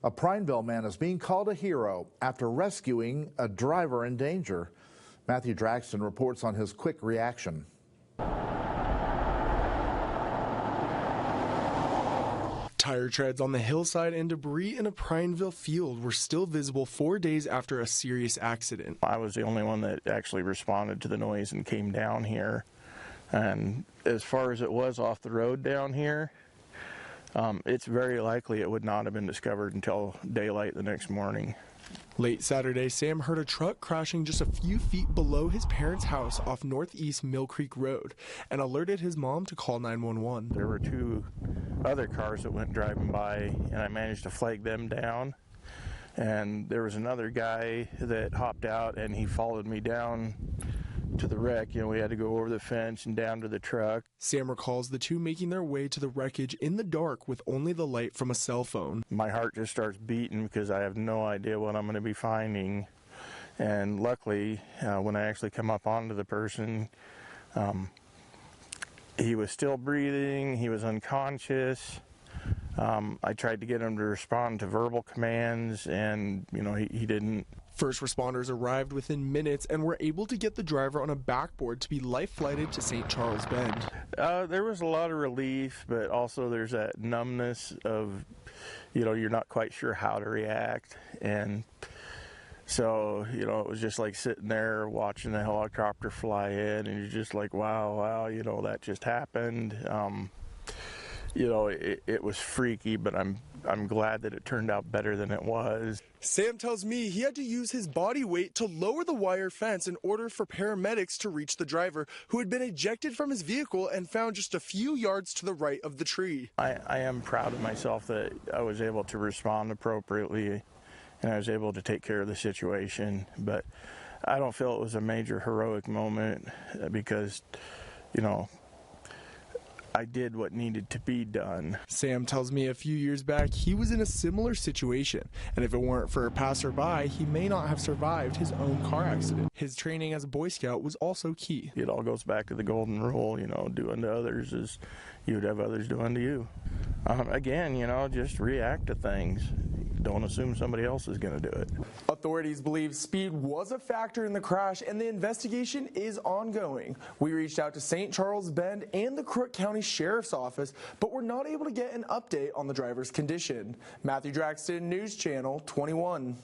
A Prineville man is being called a hero after rescuing a driver in danger. Matthew Draxton reports on his quick reaction. Tire treads on the hillside and debris in a Prineville field were still visible 4 days after a serious accident. I was the only one that actually responded to the noise and came down here. And as far as it was off the road down here, it's very likely it would not have been discovered until daylight the next morning. Late Saturday, Sam heard a truck crashing just a few feet below his parents' house off Northeast Mill Creek Road and alerted his mom to call 911. There were two other cars that went driving by, and I managed to flag them down. And there was another guy that hopped out, and he followed me down to the wreck. You know, we had to go over the fence and down to the truck. Sam recalls the two making their way to the wreckage in the dark with only the light from a cell phone. My heart just starts beating because I have no idea what I'm going to be finding. And luckily, when I actually come up onto the person, he was still breathing, he was unconscious. I tried to get him to respond to verbal commands, and he didn't. First responders arrived within minutes and were able to get the driver on a backboard to be life-flighted to St. Charles Bend. There was a lot of relief, but also there's that numbness of, you're not quite sure how to react. And so, it was just like sitting there watching the helicopter fly in, and you're just like, wow, that just happened. It was freaky, but I'm glad that it turned out better than it was. Sam tells me he had to use his body weight to lower the wire fence in order for paramedics to reach the driver, who had been ejected from his vehicle and found just a few yards to the right of the tree. I am proud of myself that I was able to respond appropriately and I was able to take care of the situation, but I don't feel it was a major heroic moment because, I did what needed to be done. Sam tells me a few years back he was in a similar situation, and if it weren't for a passerby, he may not have survived his own car accident. His training as a Boy Scout was also key. It all goes back to the golden rule, do unto others as you would have others do unto you. Again, just react to things. Don't assume somebody else is going to do it. Authorities believe speed was a factor in the crash, and the investigation is ongoing. We reached out to St. Charles Bend and the Crook County Sheriff's Office, but were not able to get an update on the driver's condition. Matthew Draxton, News Channel 21.